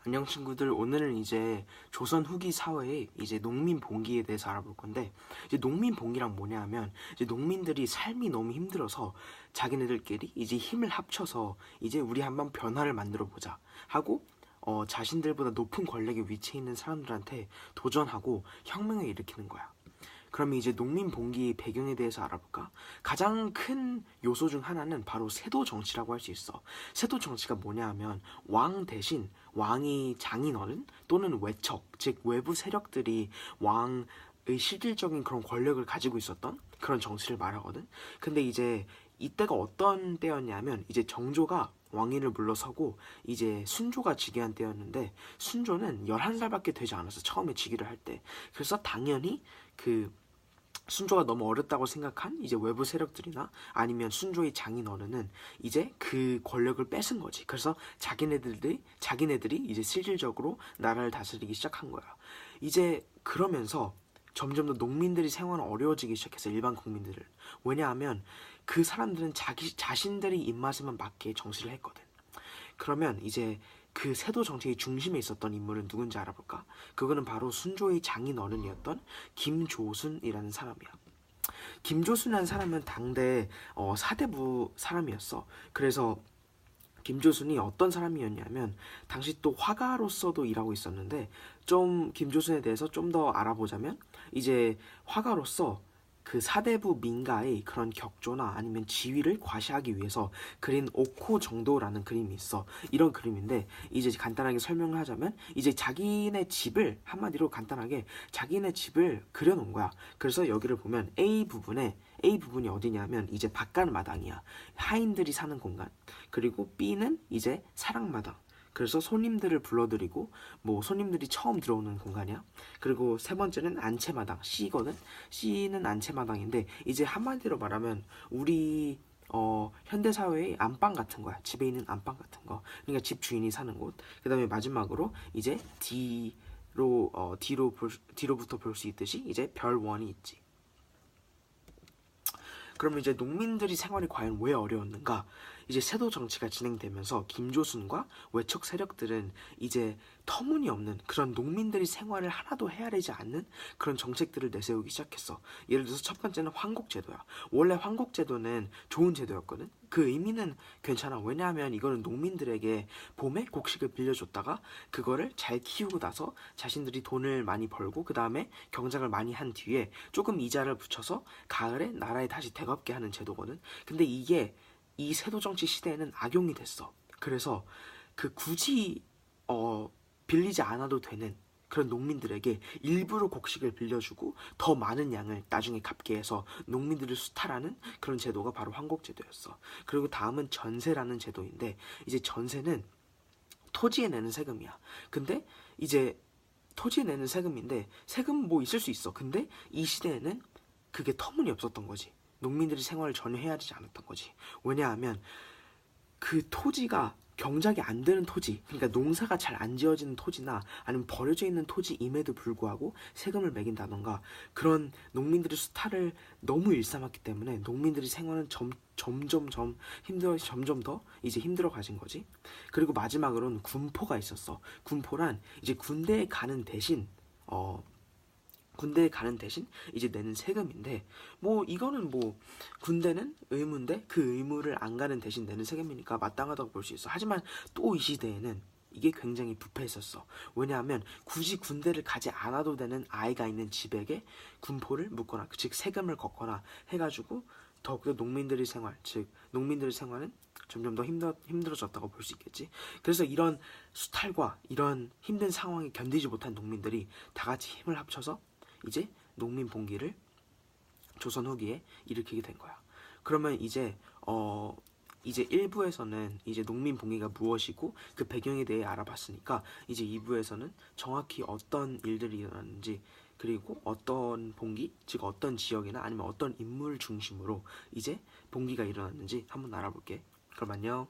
안녕 친구들, 오늘은 이제 조선 후기 사회의 이제 농민 봉기에 대해서 알아볼 건데, 이제 농민 봉기랑 뭐냐 하면 이제 농민들이 삶이 너무 힘들어서 자기네들끼리 이제 힘을 합쳐서 이제 우리 한번 변화를 만들어 보자 하고 자신들보다 높은 권력의 위치에 있는 사람들한테 도전하고 혁명을 일으키는 거야. 그러면 이제 농민 봉기 배경에 대해서 알아볼까? 가장 큰 요소 중 하나는 바로 세도 정치라고 할 수 있어. 세도 정치가 뭐냐 하면 왕 대신 왕이 장인어른 또는 외척, 즉 외부 세력들이 왕의 실질적인 그런 권력을 가지고 있었던 그런 정치를 말하거든. 근데 이제 이때가 어떤 때였냐면 이제 정조가 왕위를 물러서고 이제 순조가 즉위한 때였는데, 순조는 11살밖에 되지 않아서 처음에 즉위를 할 때, 그래서 당연히 그 순조가 너무 어렸다고 생각한 이제 외부 세력들이나 아니면 순조의 장인어른은 이제 그 권력을 뺏은 거지. 그래서 자기네들이 이제 실질적으로 나라를 다스리기 시작한 거야. 이제 그러면서 점점 더 농민들이 생활은 어려워지기 시작해서, 일반 국민들은. 왜냐하면 그 사람들은 자신들의 입맛에만 맞게 정치를 했거든. 그러면 이제 그 세도 정책의 중심에 있었던 인물은 누군지 알아볼까? 그거는 바로 순조의 장인어른이었던 김조순이라는 사람이야. 김조순이라는 사람은 당대 사대부 사람이었어. 그래서 김조순이 어떤 사람이었냐면 당시 또 화가로서도 일하고 있었는데, 좀 김조순에 대해서 좀 더 알아보자면 이제 화가로서 그 사대부 민가의 그런 격조나 아니면 지위를 과시하기 위해서 그린 옥호 정도라는 그림이 있어. 이런 그림인데 이제 간단하게 설명을 하자면 이제 자기네 집을, 한마디로 간단하게 자기네 집을 그려놓은 거야. 그래서 여기를 보면 A 부분이 어디냐면 이제 바깥마당이야. 하인들이 사는 공간. 그리고 B는 이제 사랑마당. 그래서 손님들을 불러들이고 뭐 손님들이 처음 들어오는 공간이야. 그리고 세 번째는 안채마당, C거든. C는 안채마당인데 이제 한마디로 말하면 우리 현대 사회의 안방 같은 거야. 집에 있는 안방 같은 거. 그러니까 집 주인이 사는 곳. 그다음에 마지막으로 이제 뒤로부터 볼 수 있듯이 이제 별원이 있지. 그러면 이제 농민들이 생활이 과연 왜 어려웠는가? 이제 세도 정치가 진행되면서 김조순과 외척 세력들은 이제 터무니없는 그런 농민들이 생활을 하나도 헤아리지 않는 그런 정책들을 내세우기 시작했어. 예를 들어서 첫 번째는 황곡제도야. 원래 황곡제도는 좋은 제도였거든. 그 의미는 괜찮아. 왜냐하면 이거는 농민들에게 봄에 곡식을 빌려줬다가 그거를 잘 키우고 나서 자신들이 돈을 많이 벌고 그 다음에 경작을 많이 한 뒤에 조금 이자를 붙여서 가을에 나라에 다시 되갚게 하는 제도거든. 근데 이게 이 세도정치 시대에는 악용이 됐어. 그래서 그 굳이 빌리지 않아도 되는 그런 농민들에게 일부러 곡식을 빌려주고 더 많은 양을 나중에 갚게 해서 농민들을 수탈하는 그런 제도가 바로 황곡제도였어. 그리고 다음은 전세라는 제도인데, 이제 전세는 토지에 내는 세금이야. 근데 이제 토지에 내는 세금인데, 세금 뭐 있을 수 있어. 근데 이 시대에는 그게 터무니없었던 거지. 농민들이 생활을 전혀 헤아리지 않았던 거지. 왜냐하면 그 토지가 경작이 안 되는 토지, 그러니까 농사가 잘 안 지어지는 토지나 아니면 버려져 있는 토지임에도 불구하고 세금을 매긴다던가, 그런 농민들의 수탈을 너무 일삼았기 때문에 농민들의 생활은 점점 더 이제 힘들어 가진 거지. 그리고 마지막으로는 군포가 있었어. 군포란 이제 군대에 가는 대신 이제 내는 세금인데, 뭐 이거는 뭐 군대는 의무인데 그 의무를 안 가는 대신 내는 세금이니까 마땅하다고 볼 수 있어. 하지만 또 이 시대에는 이게 굉장히 부패했었어. 왜냐하면 굳이 군대를 가지 않아도 되는 아이가 있는 집에게 군포를 묻거나, 즉 세금을 걷거나 해가지고 더욱더 농민들의 생활은 점점 더 힘들어졌다고 볼 수 있겠지. 그래서 이런 수탈과 이런 힘든 상황에 견디지 못한 농민들이 다 같이 힘을 합쳐서 이제 농민 봉기를 조선 후기에 일으키게 된 거야. 그러면 이제 1부에서는 이제 농민 봉기가 무엇이고 그 배경에 대해 알아봤으니까, 이제 2부에서는 정확히 어떤 일들이 일어났는지, 그리고 어떤 봉기, 즉 어떤 지역이나 아니면 어떤 인물 중심으로 이제 봉기가 일어났는지 한번 알아볼게. 그럼 안녕.